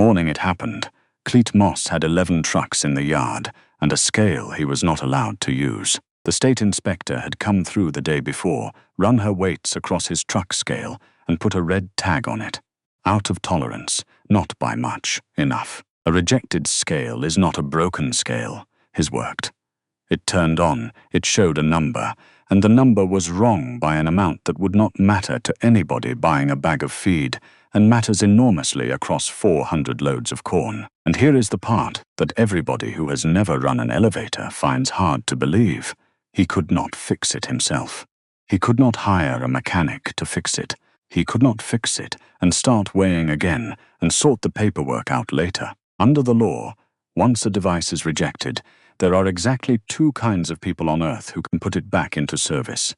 morning it happened, Cleet Moss had 11 trucks in the yard and a scale he was not allowed to use. The state inspector had come through the day before, run her weights across his truck scale, and put a red tag on it. Out of tolerance, not by much, enough. A rejected scale is not a broken scale. His worked. It turned on, it showed a number, and the number was wrong by an amount that would not matter to anybody buying a bag of feed, and matters enormously across 400 loads of corn. And here is the part that everybody who has never run an elevator finds hard to believe. He could not fix it himself. He could not hire a mechanic to fix it. He could not fix it and start weighing again and sort the paperwork out later. Under the law, once a device is rejected, there are exactly two kinds of people on Earth who can put it back into service: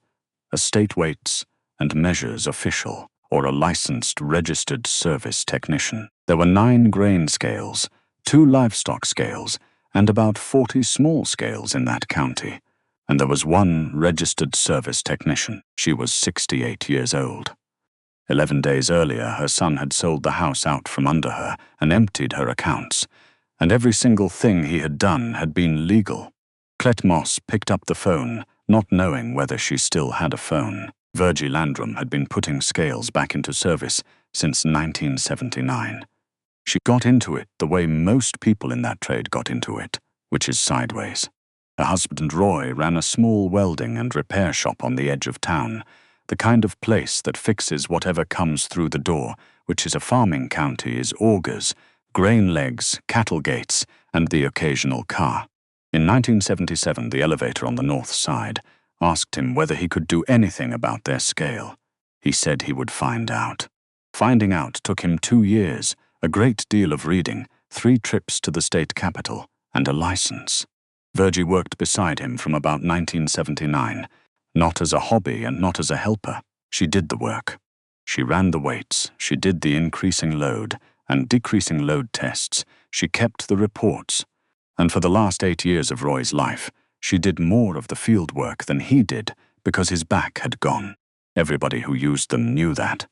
a state weights and measures official, or a licensed, registered service technician. There were 9 grain scales, 2 livestock scales, and about 40 small scales in that county. And there was 1 registered service technician. She was 68 years old. 11 days earlier, her son had sold the house out from under her and emptied her accounts, and every single thing he had done had been legal. Cleet Moss picked up the phone, not knowing whether she still had a phone. Virgie Landrum had been putting scales back into service since 1979. She got into it the way most people in that trade got into it, which is sideways. Her husband Roy ran a small welding and repair shop on the edge of town, the kind of place that fixes whatever comes through the door, which is a farming county, is augers, grain legs, cattle gates, and the occasional car. In 1977, the elevator on the north side asked him whether he could do anything about their scale. He said he would find out. Finding out took him 2 years, a great deal of reading, 3 trips to the state capital, and a license. Virgie worked beside him from about 1979, not as a hobby and not as a helper. She did the work. She ran the weights, she did the increasing load and decreasing load tests, she kept the reports, and for the last 8 years of Roy's life, she did more of the field work than he did because his back had gone. Everybody who used them knew that.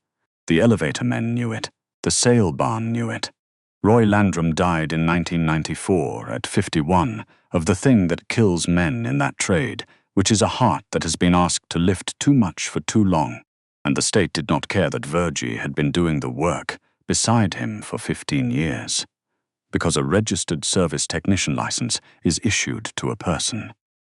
The elevator men knew it. The sale barn knew it. Roy Landrum died in 1994 at 51 of the thing that kills men in that trade, which is a heart that has been asked to lift too much for too long, and the state did not care that Virgie had been doing the work beside him for 15 years. Because a registered service technician license is issued to a person,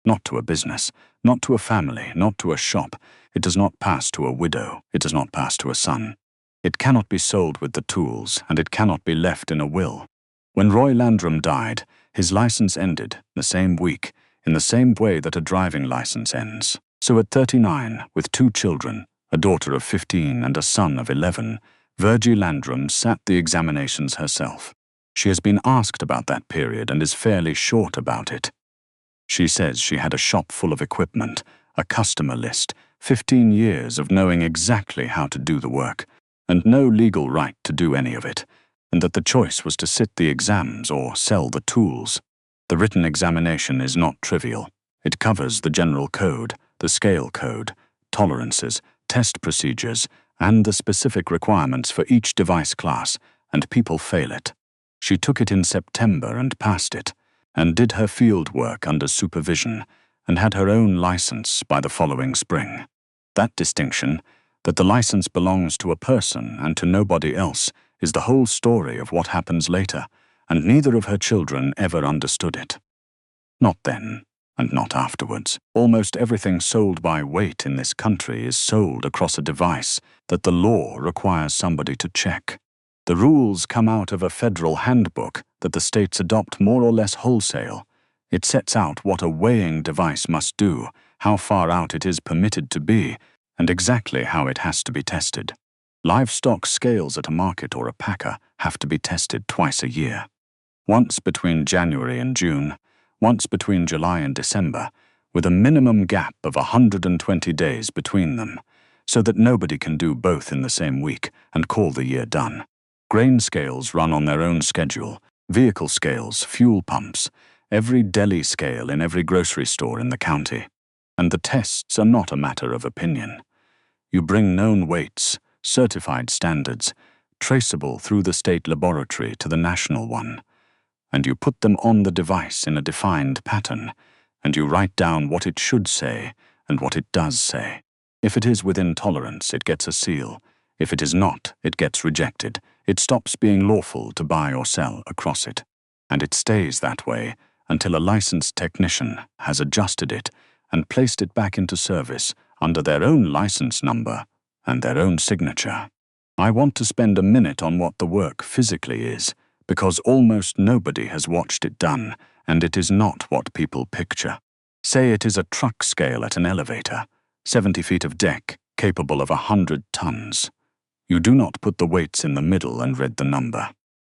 not to a business, not to a family, not to a shop. It does not pass to a widow. It does not pass to a son. It cannot be sold with the tools, and it cannot be left in a will. When Roy Landrum died, his license ended the same week, in the same way that a driving license ends. So at 39, with 2 children, a daughter of 15 and a son of 11, Virgie Landrum sat the examinations herself. She has been asked about that period and is fairly short about it. She says she had a shop full of equipment, a customer list, 15 years of knowing exactly how to do the work, and no legal right to do any of it, and that the choice was to sit the exams or sell the tools. The written examination is not trivial. It covers the general code, the scale code, tolerances, test procedures, and the specific requirements for each device class, and people fail it. She took it in September and passed it, and did her field work under supervision, and had her own license by the following spring. That distinction, that the license belongs to a person and to nobody else, is the whole story of what happens later, and neither of her children ever understood it. Not then, and not afterwards. Almost everything sold by weight in this country is sold across a device that the law requires somebody to check. The rules come out of a federal handbook that the states adopt more or less wholesale. It sets out what a weighing device must do, how far out it is permitted to be, and exactly how it has to be tested. Livestock scales at a market or a packer have to be tested twice a year. Once between January and June, once between July and December, with a minimum gap of 120 days between them, so that nobody can do both in the same week and call the year done. Grain scales run on their own schedule, vehicle scales, fuel pumps, every deli scale in every grocery store in the county. And the tests are not a matter of opinion. You bring known weights, certified standards, traceable through the state laboratory to the national one. And you put them on the device in a defined pattern, and you write down what it should say and what it does say. If it is within tolerance, it gets a seal. If it is not, it gets rejected. It stops being lawful to buy or sell across it. And it stays that way until a licensed technician has adjusted it and placed it back into service under their own license number and their own signature. I want to spend a minute on what the work physically is, because almost nobody has watched it done, and it is not what people picture. Say it is a truck scale at an elevator, 70 feet of deck, capable of 100 tons. You do not put the weights in the middle and read the number.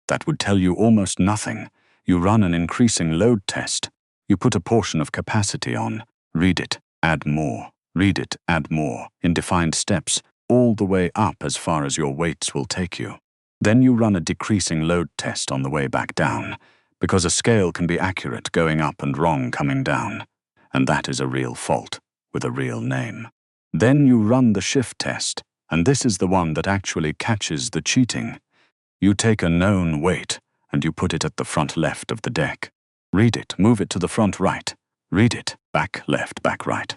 That would tell you almost nothing. You run an increasing load test. You put a portion of capacity on, read it, add more, read it, add more, in defined steps, all the way up as far as your weights will take you. Then you run a decreasing load test on the way back down, because a scale can be accurate going up and wrong coming down, and that is a real fault with a real name. Then you run the shift test, and this is the one that actually catches the cheating. You take a known weight, and you put it at the front left of the deck. Read it, move it to the front right. Read it, back left, back right.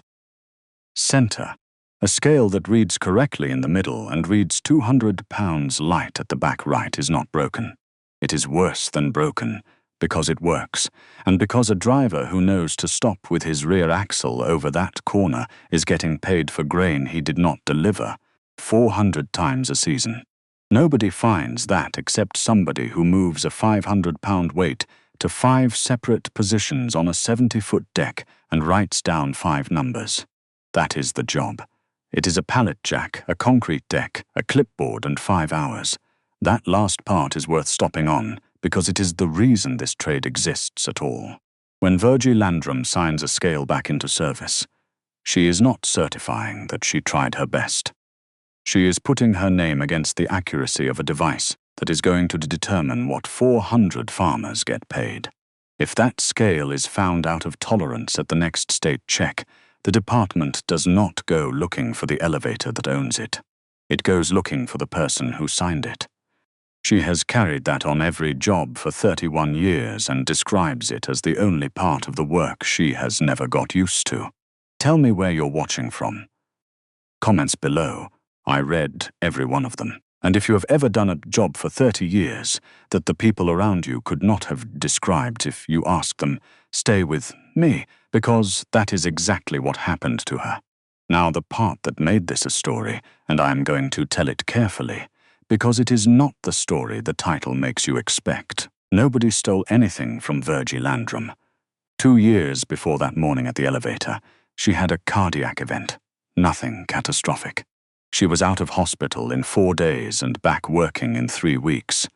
Center. A scale that reads correctly in the middle and reads 200 pounds light at the back right is not broken. It is worse than broken, because it works, and because a driver who knows to stop with his rear axle over that corner is getting paid for grain he did not deliver 400 times a season. Nobody finds that except somebody who moves a 500-pound weight to 5 separate positions on a 70-foot deck and writes down 5 numbers. That is the job. It is a pallet jack, a concrete deck, a clipboard, and 5 hours. That last part is worth stopping on, because it is the reason this trade exists at all. When Virgie Landrum signs a scale back into service, she is not certifying that she tried her best. She is putting her name against the accuracy of a device that is going to determine what 400 farmers get paid. If that scale is found out of tolerance at the next state check, the department does not go looking for the elevator that owns it. It goes looking for the person who signed it. She has carried that on every job for 31 years and describes it as the only part of the work she has never got used to. Tell me where you're watching from. Comments below. I read every one of them. And if you have ever done a job for 30 years that the people around you could not have described if you asked them, stay with me, because that is exactly what happened to her. Now the part that made this a story, and I am going to tell it carefully, because it is not the story the title makes you expect. Nobody stole anything from Virgie Landrum. 2 years before that morning at the elevator, she had a cardiac event. Nothing catastrophic. She was out of hospital in 4 days and back working in 3 weeks.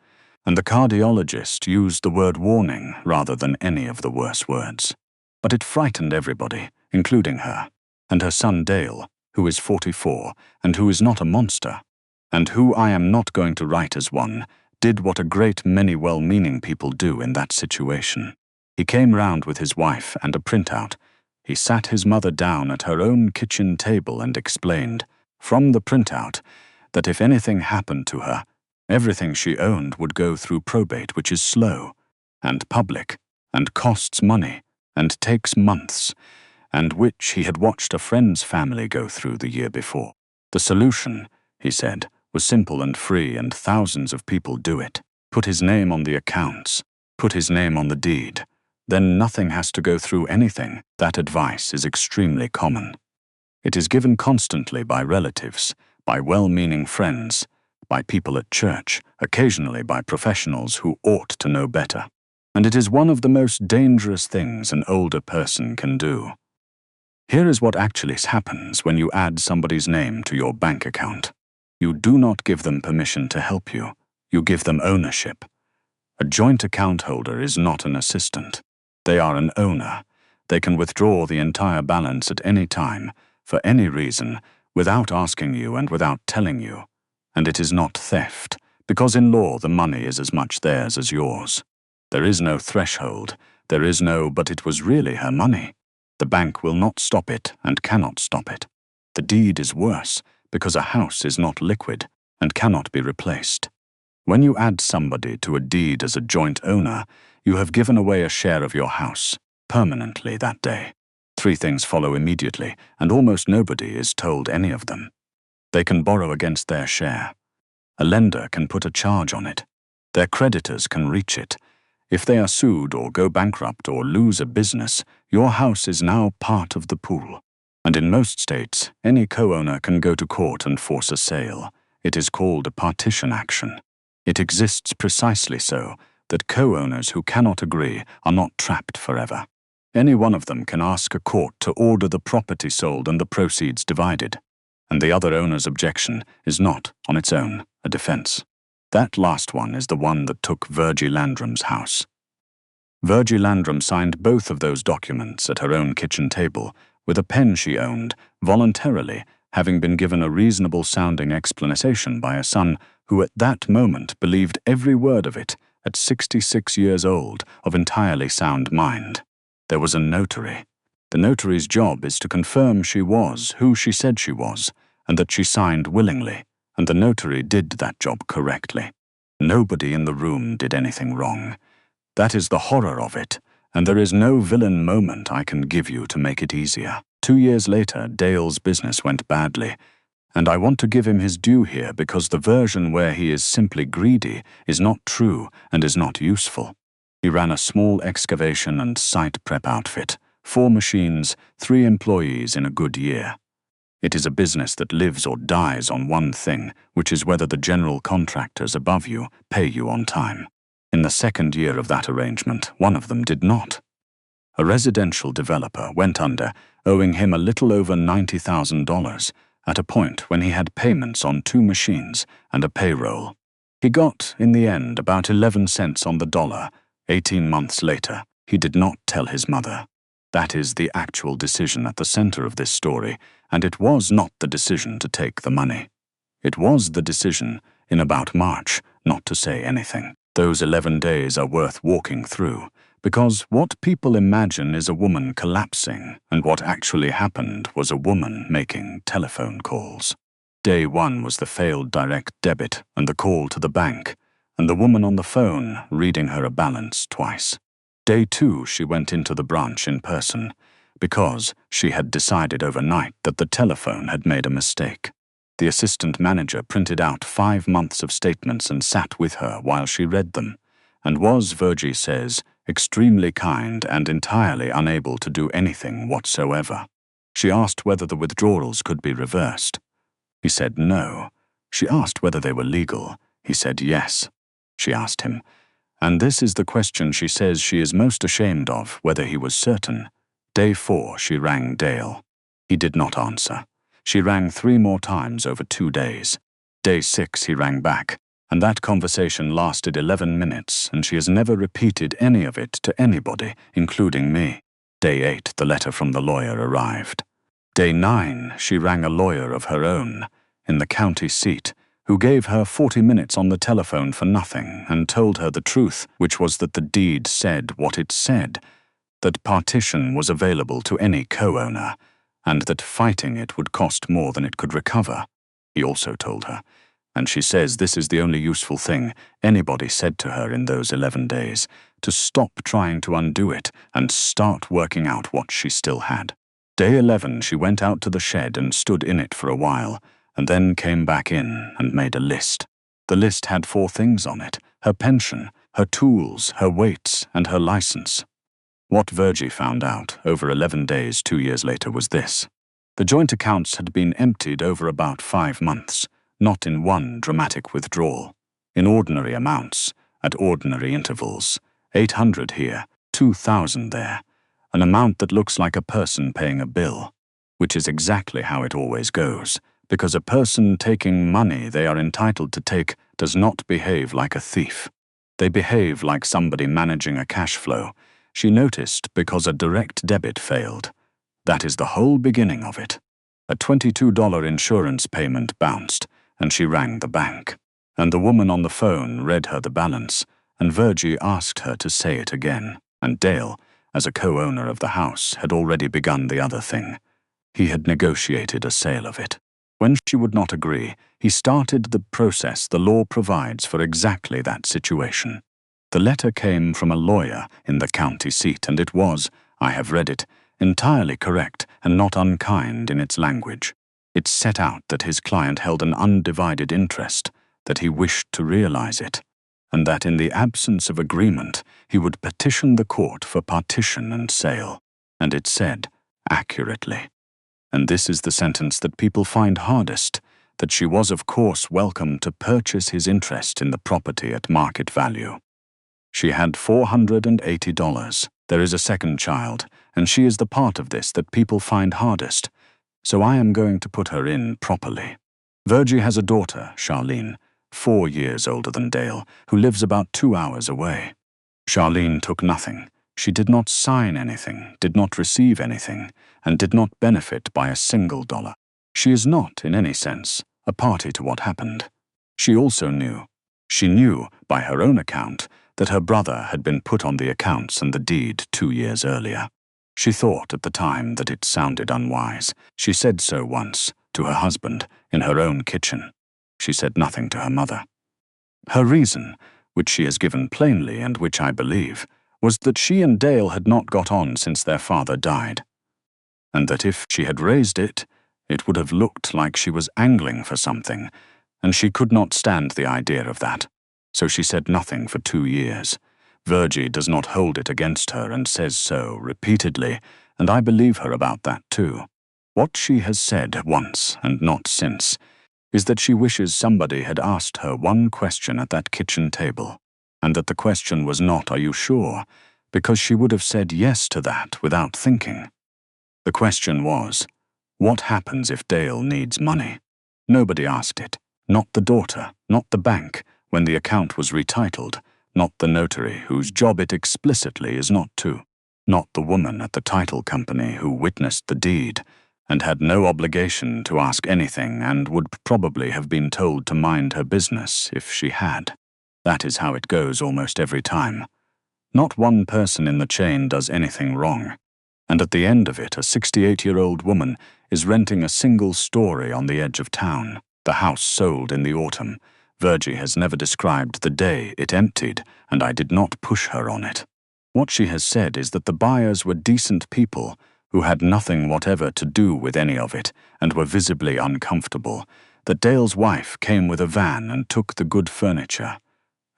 And the cardiologist used the word warning rather than any of the worse words. But it frightened everybody, including her, and her son Dale, who is 44, and who is not a monster, and who I am not going to write as one, did what a great many well-meaning people do in that situation. He came round with his wife and a printout. He sat his mother down at her own kitchen table and explained, from the printout, that if anything happened to her, everything she owned would go through probate, which is slow, and public, and costs money, and takes months, and which he had watched a friend's family go through the year before. The solution, he said, was simple and free, and thousands of people do it. Put his name on the accounts, put his name on the deed, then nothing has to go through anything. That advice is extremely common. It is given constantly by relatives, by well-meaning friends, by people at church, occasionally by professionals who ought to know better. And it is one of the most dangerous things an older person can do. Here is what actually happens when you add somebody's name to your bank account. You do not give them permission to help you. You give them ownership. A joint account holder is not an assistant. They are an owner. They can withdraw the entire balance at any time, for any reason, without asking you and without telling you. And it is not theft, because in law the money is as much theirs as yours. There is no threshold. There is no, but it was really her money. The bank will not stop it and cannot stop it. The deed is worse, because a house is not liquid and cannot be replaced. When you add somebody to a deed as a joint owner, you have given away a share of your house, permanently that day. 3 things follow immediately, and almost nobody is told any of them. They can borrow against their share. A lender can put a charge on it. Their creditors can reach it. If they are sued or go bankrupt or lose a business, your house is now part of the pool. And in most states, any co-owner can go to court and force a sale. It is called a partition action. It exists precisely so that co-owners who cannot agree are not trapped forever. Any one of them can ask a court to order the property sold and the proceeds divided. And the other owner's objection is not, on its own, a defense. That last one is the one that took Virgie Landrum's house. Virgie Landrum signed both of those documents at her own kitchen table with a pen she owned, voluntarily, having been given a reasonable-sounding explanation by a son who at that moment believed every word of it, at 66 years old, of entirely sound mind. There was a notary. The notary's job is to confirm she was who she said she was, and that she signed willingly, and the notary did that job correctly. Nobody in the room did anything wrong. That is the horror of it, and there is no villain moment I can give you to make it easier. 2 years later, Dale's business went badly, and I want to give him his due here because the version where he is simply greedy is not true and is not useful. He ran a small excavation and site prep outfit, 4 machines, 3 employees in a good year. It is a business that lives or dies on one thing, which is whether the general contractors above you pay you on time. In the 2nd year of that arrangement, one of them did not. A residential developer went under, owing him a little over $90,000, at a point when he had payments on 2 machines and a payroll. He got, in the end, about 11 cents on the dollar. 18 months later, he did not tell his mother. That is the actual decision at the center of this story, and it was not the decision to take the money. It was the decision, in about March, not to say anything. Those 11 days are worth walking through, because what people imagine is a woman collapsing, and what actually happened was a woman making telephone calls. Day 1 was the failed direct debit and the call to the bank, and the woman on the phone reading her a balance twice. Day 2, she went into the branch in person, because she had decided overnight that the telephone had made a mistake. The assistant manager printed out 5 months of statements and sat with her while she read them, and was, Virgie says, extremely kind and entirely unable to do anything whatsoever. She asked whether the withdrawals could be reversed. He said no. She asked whether they were legal. He said yes. She asked him, and this is the question she says she is most ashamed of, whether he was certain. Day 4, she rang Dale. He did not answer. She rang 3 more times over 2 days. Day 6, he rang back, and that conversation lasted 11 minutes, and she has never repeated any of it to anybody, including me. Day 8, the letter from the lawyer arrived. Day 9, she rang a lawyer of her own, in the county seat, who gave her 40 minutes on the telephone for nothing and told her the truth, which was that the deed said what it said, that partition was available to any co-owner, and that fighting it would cost more than it could recover. He also told her, and she says this is the only useful thing anybody said to her in those 11 days, to stop trying to undo it and start working out what she still had. Day 11, she went out to the shed and stood in it for a while, and then came back in and made a list. The list had 4 things on it: her pension, her tools, her weights, and her license. What Virgie found out over 11 days 2 years later was this. The joint accounts had been emptied over about 5 months, not in one dramatic withdrawal. In ordinary amounts, at ordinary intervals, 800 here, 2,000 there, an amount that looks like a person paying a bill, which is exactly how it always goes, because a person taking money they are entitled to take does not behave like a thief. They behave like somebody managing a cash flow. She noticed because a direct debit failed. That is the whole beginning of it. A $22 insurance payment bounced, and she rang the bank. And the woman on the phone read her the balance, and Virgie asked her to say it again, and Dale, as a co-owner of the house, had already begun the other thing. He had negotiated a sale of it. When she would not agree, he started the process the law provides for exactly that situation. The letter came from a lawyer in the county seat, and it was, I have read it, entirely correct and not unkind in its language. It set out that his client held an undivided interest, that he wished to realize it, and that in the absence of agreement he would petition the court for partition and sale. And it said, accurately, and this is the sentence that people find hardest, that she was of course welcome to purchase his interest in the property at market value. She had $480. There is a second child, and she is the part of this that people find hardest, so I am going to put her in properly. Virgie has a daughter, Charlene, 4 years older than Dale, who lives about 2 hours away. Charlene took nothing. She did not sign anything, did not receive anything, and did not benefit by a single dollar. She is not, in any sense, a party to what happened. She also knew. She knew, by her own account, that her brother had been put on the accounts and the deed 2 years earlier. She thought at the time that it sounded unwise. She said so once, to her husband, in her own kitchen. She said nothing to her mother. Her reason, which she has given plainly and which I believe, was that she and Dale had not got on since their father died, and that if she had raised it, it would have looked like she was angling for something, and she could not stand the idea of that. So she said nothing for 2 years. Virgie does not hold it against her and says so repeatedly, and I believe her about that too. What she has said once, and not since, is that she wishes somebody had asked her one question at that kitchen table, and that the question was not, "Are you sure?" because she would have said yes to that without thinking. The question was, what happens if Dale needs money? Nobody asked it. Not the daughter, not the bank, when the account was retitled, not the notary, whose job it explicitly is not to, not the woman at the title company who witnessed the deed, and had no obligation to ask anything and would probably have been told to mind her business if she had. That is how it goes almost every time. Not one person in the chain does anything wrong, and at the end of it a 68-year-old woman is renting a single story on the edge of town. The house sold in the autumn. Virgie has never described the day it emptied, and I did not push her on it. What she has said is that the buyers were decent people who had nothing whatever to do with any of it and were visibly uncomfortable, that Dale's wife came with a van and took the good furniture,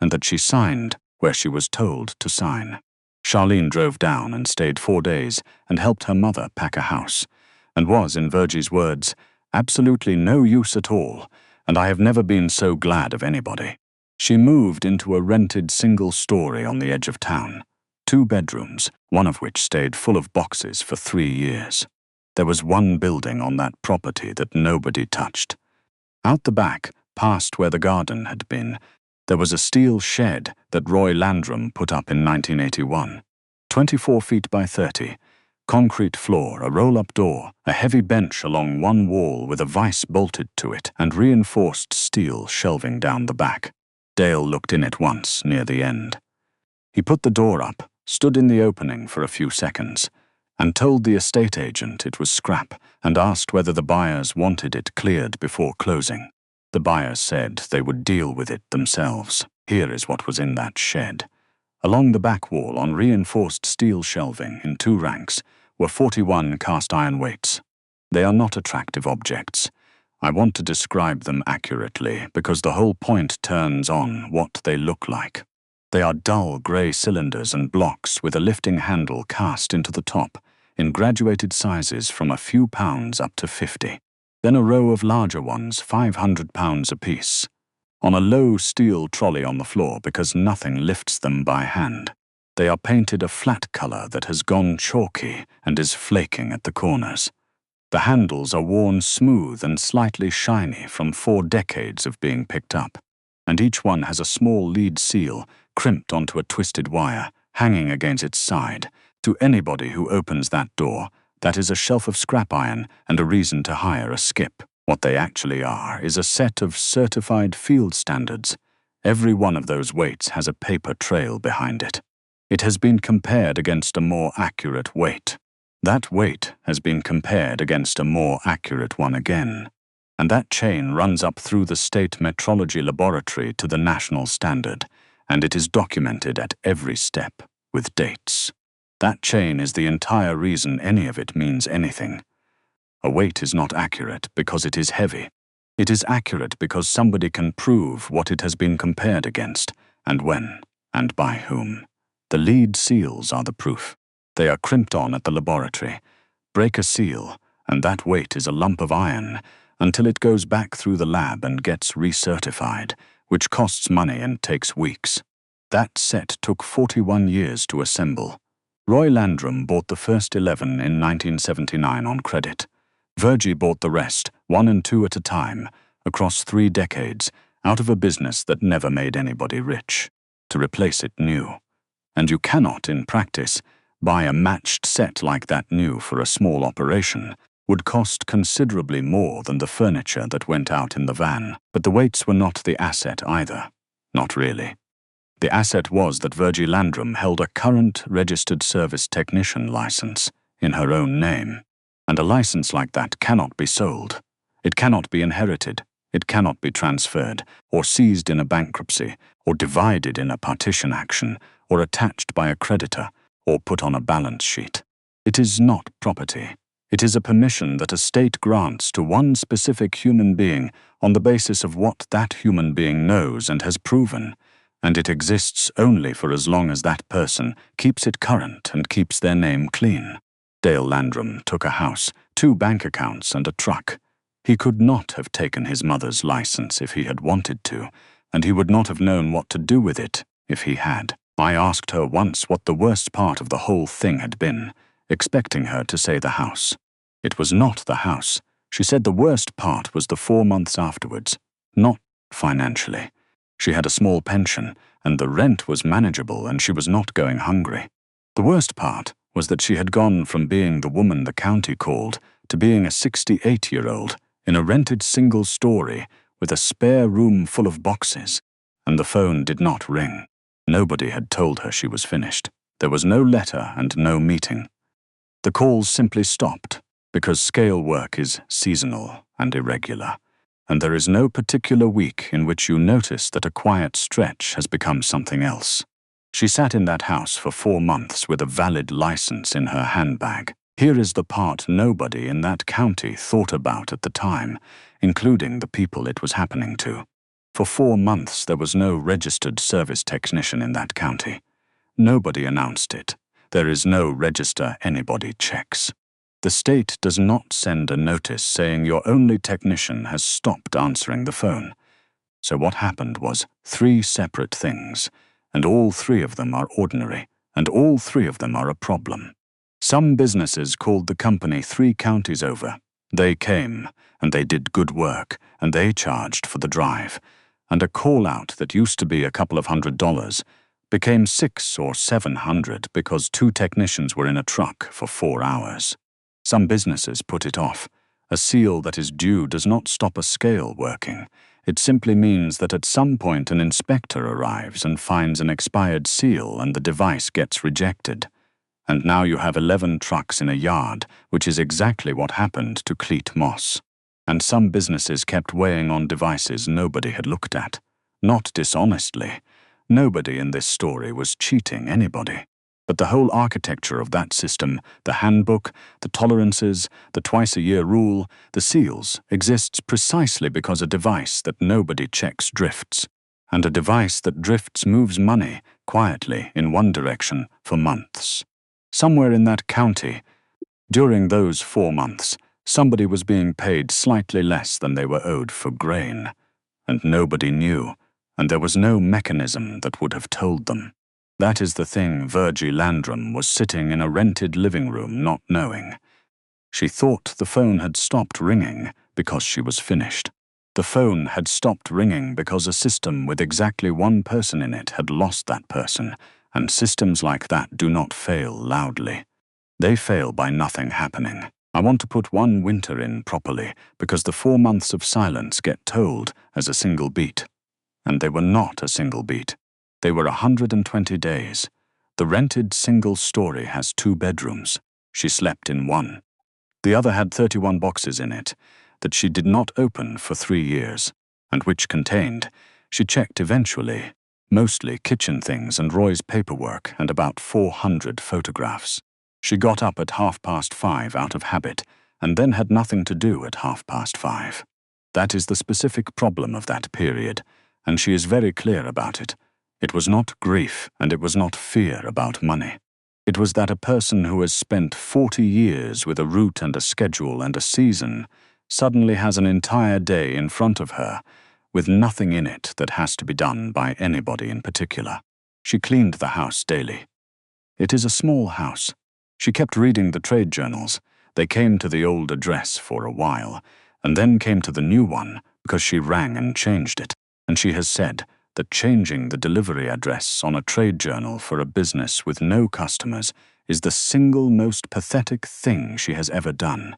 and that she signed where she was told to sign. Charlene drove down and stayed 4 days and helped her mother pack a house, and was, in Virgie's words, absolutely no use at all, and I have never been so glad of anybody. She moved into a rented single story on the edge of town, 2 bedrooms, one of which stayed full of boxes for 3 years. There was one building on that property that nobody touched. Out the back, past where the garden had been, there was a steel shed that Roy Landrum put up in 1981, 24 feet by 30, concrete floor, a roll-up door, a heavy bench along one wall with a vise bolted to it, and reinforced steel shelving down the back. Dale looked in it once, near the end. He put the door up, stood in the opening for a few seconds, and told the estate agent it was scrap, and asked whether the buyers wanted it cleared before closing. The buyers said they would deal with it themselves. Here is what was in that shed. Along the back wall, on reinforced steel shelving in 2 ranks, were 41 cast-iron weights. They are not attractive objects. I want to describe them accurately because the whole point turns on what they look like. They are dull grey cylinders and blocks with a lifting handle cast into the top, in graduated sizes from a few pounds up to 50. Then a row of larger ones, 500 pounds apiece, on a low steel trolley on the floor because nothing lifts them by hand. They are painted a flat colour that has gone chalky and is flaking at the corners. The handles are worn smooth and slightly shiny from 4 decades of being picked up, and each one has a small lead seal crimped onto a twisted wire, hanging against its side. To anybody who opens that door, that is a shelf of scrap iron and a reason to hire a skip. What they actually are is a set of certified field standards. Every one of those weights has a paper trail behind it. It has been compared against a more accurate weight. That weight has been compared against a more accurate one again. And that chain runs up through the state metrology laboratory to the national standard, and it is documented at every step, with dates. That chain is the entire reason any of it means anything. A weight is not accurate because it is heavy. It is accurate because somebody can prove what it has been compared against, and when, and by whom. The lead seals are the proof. They are crimped on at the laboratory. Break a seal, and that weight is a lump of iron, until it goes back through the lab and gets recertified, which costs money and takes weeks. That set took 41 years to assemble. Roy Landrum bought the first 11 in 1979 on credit. Virgie bought the rest, 1 and 2 at a time, across 3 decades, out of a business that never made anybody rich, to replace it new. And you cannot, in practice, buy a matched set like that new for a small operation. Would cost considerably more than the furniture that went out in the van. But the weights were not the asset either. Not really. The asset was that Virgie Landrum held a current registered service technician license in her own name. And a license like that cannot be sold. It cannot be inherited. It cannot be transferred, or seized in a bankruptcy, or divided in a partition action, or attached by a creditor, or put on a balance sheet. It is not property. It is a permission that a state grants to one specific human being on the basis of what that human being knows and has proven, and it exists only for as long as that person keeps it current and keeps their name clean. Dale Landrum took a house, 2 bank accounts, and a truck. He could not have taken his mother's license if he had wanted to, and he would not have known what to do with it if he had. I asked her once what the worst part of the whole thing had been, expecting her to say the house. It was not the house. She said the worst part was the 4 months afterwards, not financially. She had a small pension, and the rent was manageable, and she was not going hungry. The worst part was that she had gone from being the woman the county called to being a 68-year-old in a rented single story with a spare room full of boxes, and the phone did not ring. Nobody had told her she was finished. There was no letter and no meeting. The calls simply stopped, because scale work is seasonal and irregular, and there is no particular week in which you notice that a quiet stretch has become something else. She sat in that house for 4 months with a valid license in her handbag. Here is the part nobody in that county thought about at the time, including the people it was happening to. For 4 months there was no registered service technician in that county. Nobody announced it. There is no register anybody checks. The state does not send a notice saying your only technician has stopped answering the phone. So what happened was 3 separate things, and all 3 of them are ordinary, and all 3 of them are a problem. Some businesses called the company 3 counties over. They came, and they did good work, and they charged for the drive. And a call-out that used to be a couple of $100 became $600 or $700 because 2 technicians were in a truck for 4 hours. Some businesses put it off. A seal that is due does not stop a scale working. It simply means that at some point an inspector arrives and finds an expired seal and the device gets rejected. And now you have 11 trucks in a yard, which is exactly what happened to Cleat Moss. And some businesses kept weighing on devices nobody had looked at. Not dishonestly. Nobody in this story was cheating anybody. But the whole architecture of that system, the handbook, the tolerances, the twice-a-year rule, the seals, exists precisely because a device that nobody checks drifts. And a device that drifts moves money, quietly, in one direction, for months. Somewhere in that county, during those 4 months, somebody was being paid slightly less than they were owed for grain. And nobody knew, and there was no mechanism that would have told them. That is the thing Virgie Landrum was sitting in a rented living room not knowing. She thought the phone had stopped ringing because she was finished. The phone had stopped ringing because a system with exactly 1 person in it had lost that person, and systems like that do not fail loudly. They fail by nothing happening. I want to put 1 winter in properly because the 4 months of silence get told as a single beat. And they were not a single beat. They were 120 days. The rented single story has 2 bedrooms. She slept in one. The other had 31 boxes in it. that she did not open for 3 years, and which contained, she checked eventually, mostly kitchen things and Roy's paperwork and about 400 photographs. She got up at 5:30 out of habit, and then had nothing to do at 5:30. That is the specific problem of that period, and she is very clear about it. It was not grief, and it was not fear about money. It was that a person who has spent 40 years with a route and a schedule and a season suddenly has an entire day in front of her, with nothing in it that has to be done by anybody in particular. She cleaned the house daily. It is a small house. She kept reading the trade journals. They came to the old address for a while, and then came to the new one because she rang and changed it. And she has said that changing the delivery address on a trade journal for a business with no customers is the single most pathetic thing she has ever done,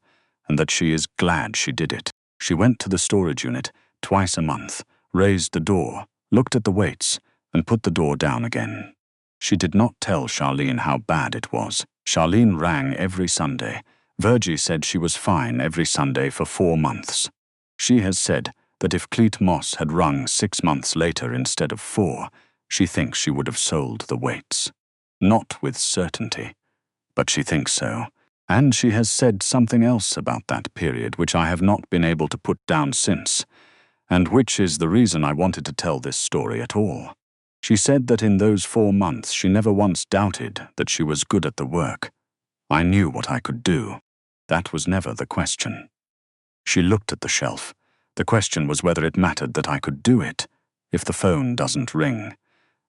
and that she is glad she did it. She went to the storage unit twice a month, raised the door, looked at the weights, and put the door down again. She did not tell Charlene how bad it was. Charlene rang every Sunday. Virgie said she was fine every Sunday for 4 months. She has said that if Cleet Moss had rung 6 months later instead of 4, she thinks she would have sold the weights. Not with certainty, but she thinks so. And she has said something else about that period which I have not been able to put down since, and which is the reason I wanted to tell this story at all. She said that in those 4 months she never once doubted that she was good at the work. I knew what I could do. That was never the question. She looked at the shelf. The question was whether it mattered that I could do it, if the phone doesn't ring.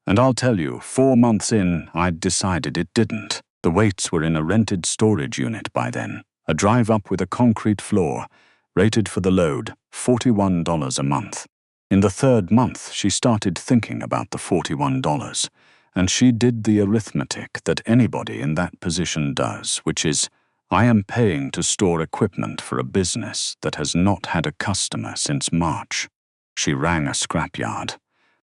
And I'll tell you, 4 months in, I'd decided it didn't. The weights were in a rented storage unit by then, a drive-up with a concrete floor, rated for the load, $41 a month. In the 3rd month, she started thinking about the $41, and she did the arithmetic that anybody in that position does, which is, I am paying to store equipment for a business that has not had a customer since March. She rang a scrapyard.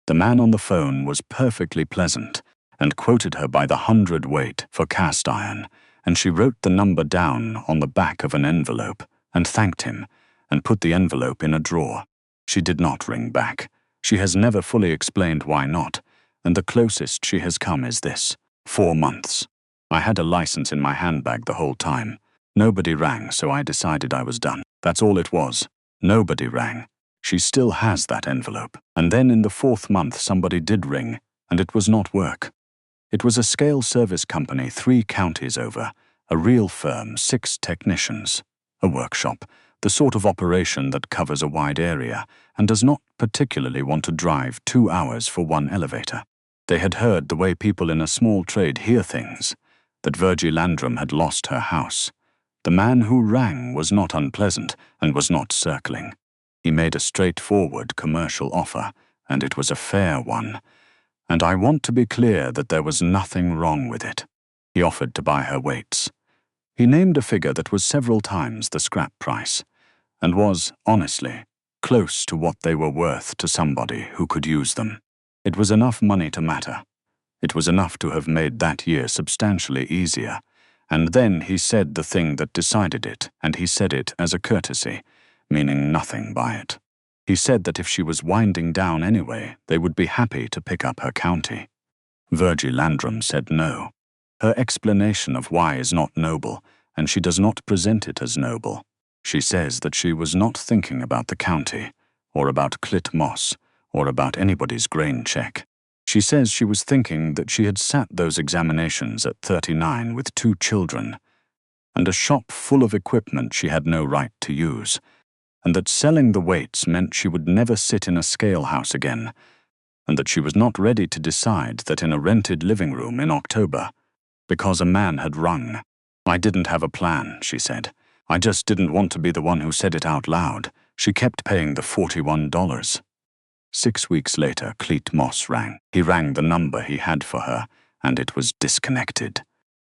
The man on the phone was perfectly pleasant and quoted her by the hundredweight for cast iron, and she wrote the number down on the back of an envelope and thanked him and put the envelope in a drawer. She did not ring back. She has never fully explained why not, and the closest she has come is this: 4 months. I had a license in my handbag the whole time. Nobody rang, so I decided I was done. That's all it was. Nobody rang. She still has that envelope. And then in the 4th month somebody did ring, and it was not work. It was a scale service company 3 counties over, a real firm, 6 technicians, a workshop, the sort of operation that covers a wide area and does not particularly want to drive 2 hours for one elevator. They had heard the way people in a small trade hear things, that Virgie Landrum had lost her house. The man who rang was not unpleasant and was not circling. He made a straightforward commercial offer, and it was a fair one. And I want to be clear that there was nothing wrong with it. He offered to buy her weights. He named a figure that was several times the scrap price, and was, honestly, close to what they were worth to somebody who could use them. It was enough money to matter. It was enough to have made that year substantially easier. And then he said the thing that decided it, and he said it as a courtesy, meaning nothing by it. He said that if she was winding down anyway, they would be happy to pick up her county. Virgie Landrum said no. Her explanation of why is not noble, and she does not present it as noble. She says that she was not thinking about the county, or about Cleet Moss, or about anybody's grain check. She says she was thinking that she had sat those examinations at 39 with 2 children, and a shop full of equipment she had no right to use, and that selling the weights meant she would never sit in a scale house again, and that she was not ready to decide that in a rented living room in October, because a man had rung. I didn't have a plan, she said. I just didn't want to be the one who said it out loud. She kept paying the $41. 6 weeks later, Cleet Moss rang. He rang the number he had for her, and it was disconnected.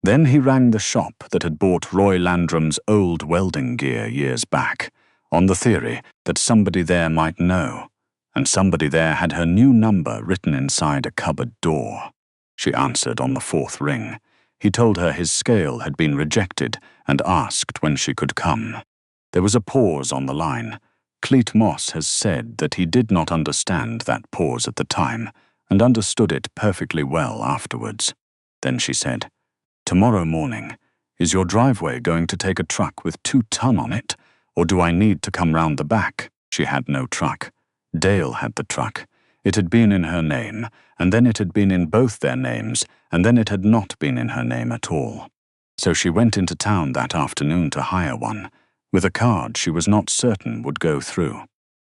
Then he rang the shop that had bought Roy Landrum's old welding gear years back, on the theory that somebody there might know, and somebody there had her new number written inside a cupboard door. She answered on the 4th ring. He told her his scale had been rejected and asked when she could come. There was a pause on the line. Cleet Moss has said that he did not understand that pause at the time and understood it perfectly well afterwards. Then she said, "Tomorrow morning, is your driveway going to take a truck with 2 ton on it, or do I need to come round the back?" She had no truck. Dale had the truck. It had been in her name, and then it had been in both their names, and then it had not been in her name at all. So she went into town that afternoon to hire one, with a card she was not certain would go through.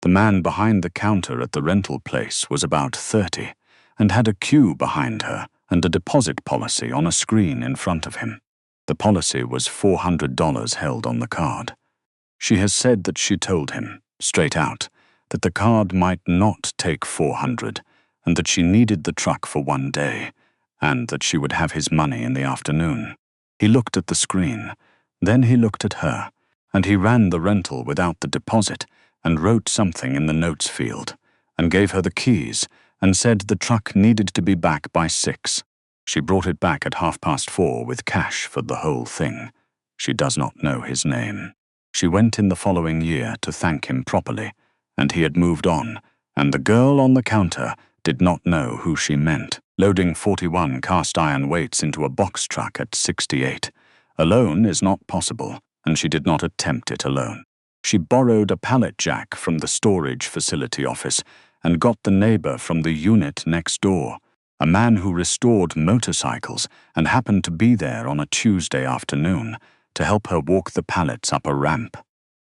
The man behind the counter at the rental place was about 30, and had a queue behind her and a deposit policy on a screen in front of him. The policy was $400 held on the card. She has said that she told him, straight out, that the card might not take $400, and that she needed the truck for 1 day, and that she would have his money in the afternoon. He looked at the screen, then he looked at her, and he ran the rental without the deposit and wrote something in the notes field, and gave her the keys, and said the truck needed to be back by 6. She brought it back at 4:30 with cash for the whole thing. She does not know his name. She went in the following year to thank him properly, and he had moved on, and the girl on the counter did not know who she meant. Loading 41 cast-iron weights into a box truck at 68 alone is not possible, and she did not attempt it alone. She borrowed a pallet jack from the storage facility office and got the neighbor from the unit next door, a man who restored motorcycles and happened to be there on a Tuesday afternoon, to help her walk the pallets up a ramp.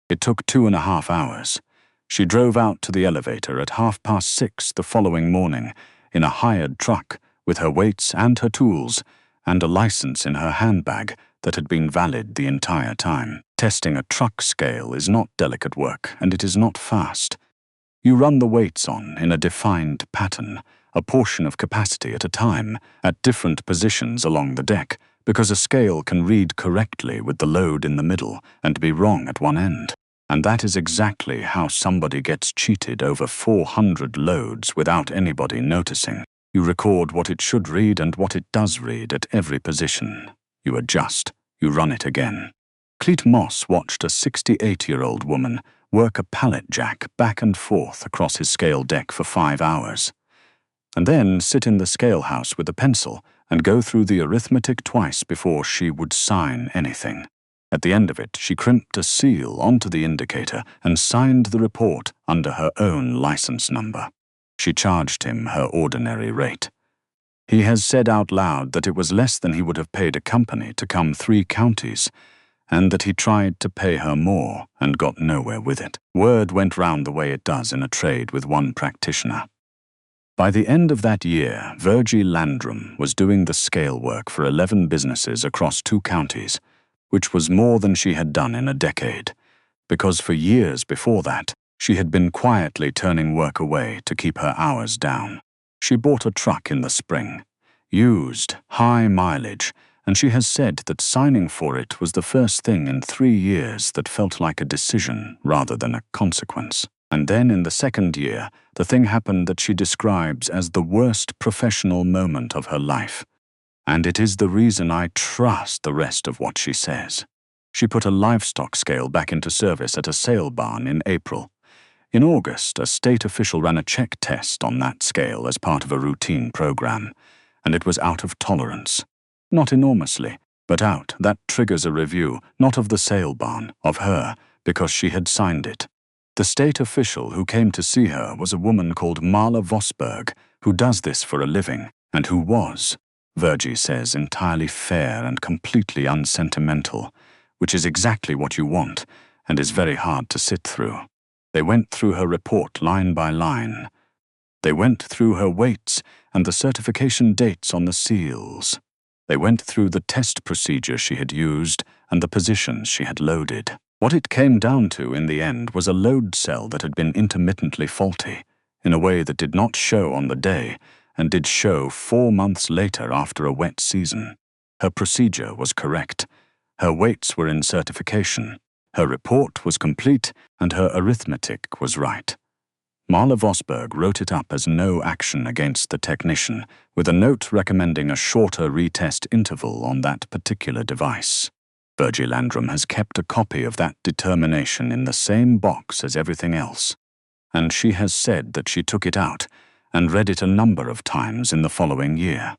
It took 2.5 hours. She drove out to the elevator at 6:30 the following morning in a hired truck with her weights and her tools and a license in her handbag that had been valid the entire time. Testing a truck scale is not delicate work, and it is not fast. You run the weights on in a defined pattern, a portion of capacity at a time, at different positions along the deck, because a scale can read correctly with the load in the middle and be wrong at one end. And that is exactly how somebody gets cheated over 400 loads without anybody noticing. You record what it should read and what it does read at every position. You adjust. You run it again. Cleet Moss watched a 68-year-old woman work a pallet jack back and forth across his scale deck for 5 hours, and then sit in the scale house with a pencil and go through the arithmetic twice before she would sign anything. At the end of it, she crimped a seal onto the indicator and signed the report under her own license number. She charged him her ordinary rate. He has said out loud that it was less than he would have paid a company to come 3 counties, and that he tried to pay her more and got nowhere with it. Word went round the way it does in a trade with one practitioner. By the end of that year, Virgie Landrum was doing the scale work for 11 businesses across 2 counties, which was more than she had done in a decade, because for years before that, she had been quietly turning work away to keep her hours down. She bought a truck in the spring, used, high mileage, and she has said that signing for it was the first thing in 3 years that felt like a decision rather than a consequence. And then in the second year, the thing happened that she describes as the worst professional moment of her life. And it is the reason I trust the rest of what she says. She put a livestock scale back into service at a sale barn in April. In August, a state official ran a check test on that scale as part of a routine program, and it was out of tolerance. Not enormously, but out. That triggers a review, not of the sale barn, of her, because she had signed it. The state official who came to see her was a woman called Marla Vosberg, who does this for a living, and who was, Virgie says, entirely fair and completely unsentimental, which is exactly what you want, and is very hard to sit through. They went through her report line by line. They went through her weights and the certification dates on the seals. They went through the test procedure she had used and the positions she had loaded. What it came down to in the end was a load cell that had been intermittently faulty, in a way that did not show on the day, and did show 4 months later after a wet season. Her procedure was correct. Her weights were in certification. Her report was complete, and her arithmetic was right. Marla Vosberg wrote it up as no action against the technician, with a note recommending a shorter retest interval on that particular device. Virgie Landrum has kept a copy of that determination in the same box as everything else, and she has said that she took it out and read it a number of times in the following year,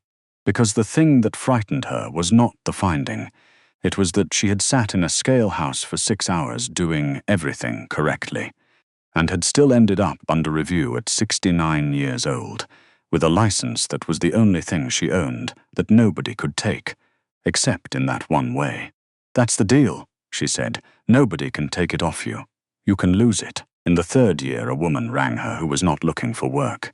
because the thing that frightened her was not the finding. It was that she had sat in a scale house for 6 hours doing everything correctly, and had still ended up under review at 69 years old, with a license that was the only thing she owned that nobody could take, except in that one way. "That's the deal," she said. "Nobody can take it off you. You can lose it." In the 3rd year, a woman rang her who was not looking for work.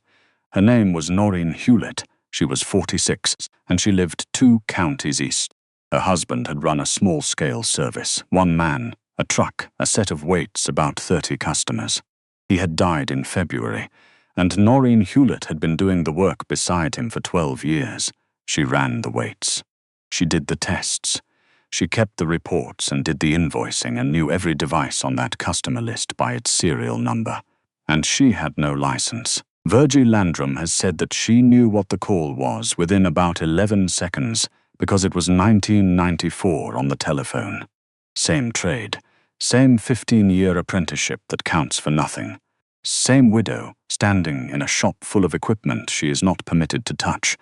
Her name was Noreen Hewlett. She was 46, and she lived 2 counties east. Her husband had run a small-scale service, 1 man, a truck, a set of weights, about 30 customers. He had died in February, and Noreen Hewlett had been doing the work beside him for 12 years. She ran the weights. She did the tests. She kept the reports and did the invoicing and knew every device on that customer list by its serial number. And she had no license. Virgie Landrum has said that she knew what the call was within about 11 seconds because it was 1994 on the telephone. Same trade, same 15-year apprenticeship that counts for nothing. Same widow, standing in a shop full of equipment she is not permitted to touch,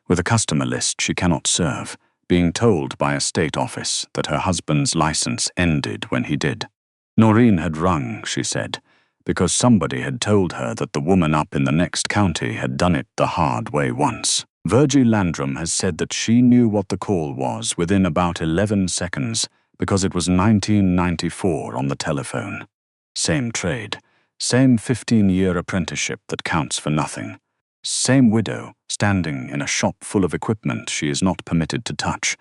with a customer list she cannot serve, being told by a state office that her husband's license ended when he did. Noreen had rung, she said, because somebody had told her that the woman up in the next county had done it the hard way once. Virgie Landrum has said that she knew what the call was within about 11 seconds because it was 1994 on the telephone. Same trade, same 15-year apprenticeship that counts for nothing. Same widow, standing in a shop full of equipment she is not permitted to touch,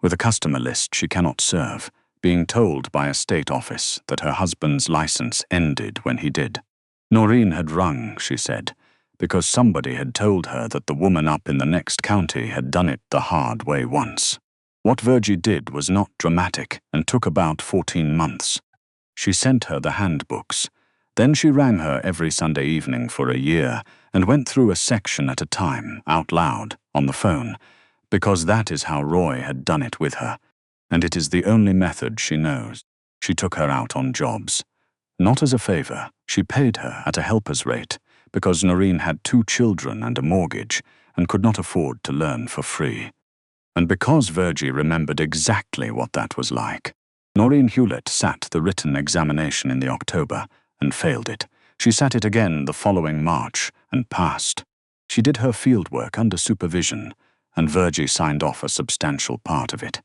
with a customer list she cannot serve, being told by a state office that her husband's license ended when he did. Noreen had rung, she said, because somebody had told her that the woman up in the next county had done it the hard way once. What Virgie did was not dramatic and took about 14 months. She sent her the handbooks. Then she rang her every Sunday evening for a year and went through a section at a time, out loud, on the phone, because that is how Roy had done it with her, and it is the only method she knows. She took her out on jobs. Not as a favor, she paid her at a helper's rate, because Noreen had 2 children and a mortgage and could not afford to learn for free. And because Virgie remembered exactly what that was like. Noreen Hewlett sat the written examination in the October and failed it. She sat it again the following March and passed. She did her fieldwork under supervision, and Virgie signed off a substantial part of it.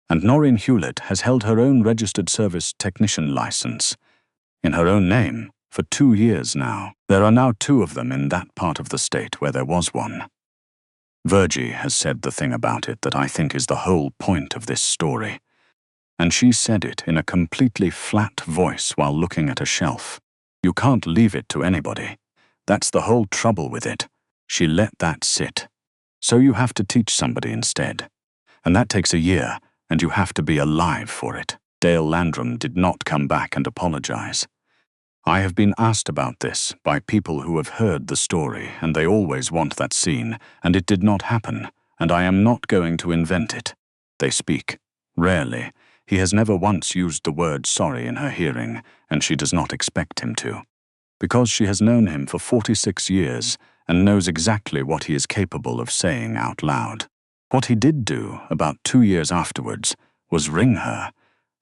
And Noreen Hewlett has held her own registered service technician license, in her own name, for 2 years now. There are now 2 of them in that part of the state where there was one. Virgie has said the thing about it that I think is the whole point of this story, and she said it in a completely flat voice while looking at a shelf. You can't leave it to anybody. That's the whole trouble with it. She let that sit. So you have to teach somebody instead. And that takes a year, and you have to be alive for it. Dale Landrum did not come back and apologize. I have been asked about this by people who have heard the story, and they always want that scene, and it did not happen, and I am not going to invent it. They speak. Rarely. He has never once used the word sorry in her hearing, and she does not expect him to. Because she has known him for 46 years and knows exactly what he is capable of saying out loud. What he did do, about 2 years afterwards, was ring her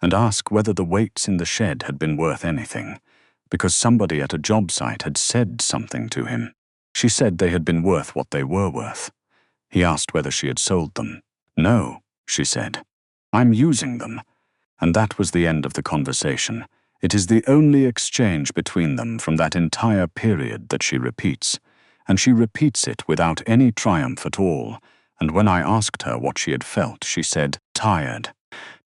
and ask whether the weights in the shed had been worth anything, because somebody at a job site had said something to him. She said they had been worth what they were worth. He asked whether she had sold them. No, she said. I'm using them. And that was the end of the conversation. It is the only exchange between them from that entire period that she repeats, and she repeats it without any triumph at all, and when I asked her what she had felt, she said, tired.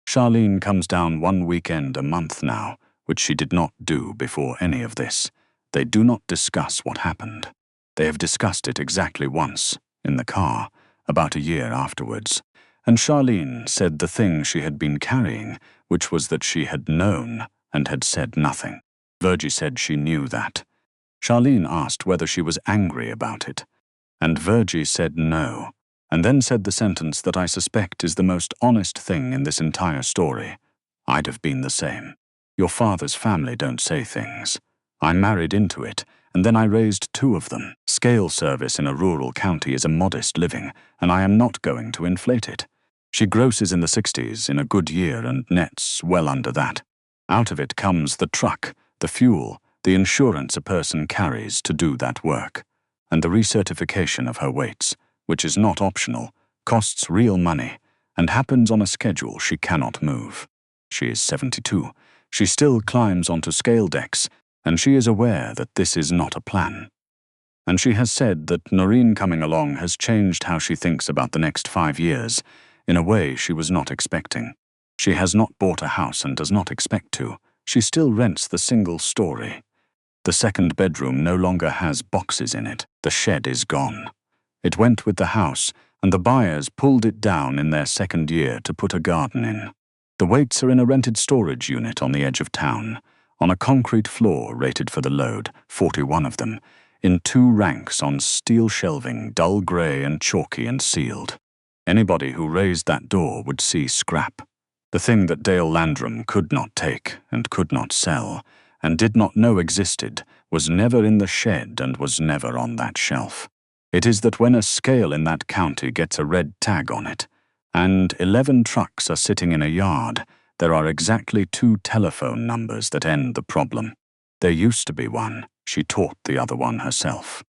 Charlene comes down 1 weekend a month now, which she did not do before any of this. They do not discuss what happened. They have discussed it exactly once, in the car, about a year afterwards. And Charlene said the thing she had been carrying, which was that she had known and had said nothing. Virgie said she knew that. Charlene asked whether she was angry about it, and Virgie said no, and then said the sentence that I suspect is the most honest thing in this entire story. I'd have been the same. Your father's family don't say things. I married into it, and then I raised 2 of them. Scale service in a rural county is a modest living, and I am not going to inflate it. She grosses in the 60s in a good year and nets well under that. Out of it comes the truck, the fuel, the insurance a person carries to do that work, and the recertification of her weights, which is not optional, costs real money, and happens on a schedule she cannot move. She is 72. She still climbs onto scale decks, and she is aware that this is not a plan. And she has said that Noreen coming along has changed how she thinks about the next 5 years, in a way she was not expecting. She has not bought a house and does not expect to. She still rents the single story. The second bedroom no longer has boxes in it. The shed is gone. It went with the house, and the buyers pulled it down in their 2nd year to put a garden in. The weights are in a rented storage unit on the edge of town, on a concrete floor rated for the load, 41 of them, in 2 ranks on steel shelving, dull grey and chalky and sealed. Anybody who raised that door would see scrap. The thing that Dale Landrum could not take and could not sell, and did not know existed, was never in the shed and was never on that shelf. It is that when a scale in that county gets a red tag on it, and 11 trucks are sitting in a yard, there are exactly 2 telephone numbers that end the problem. There used to be one. She taught the other one herself.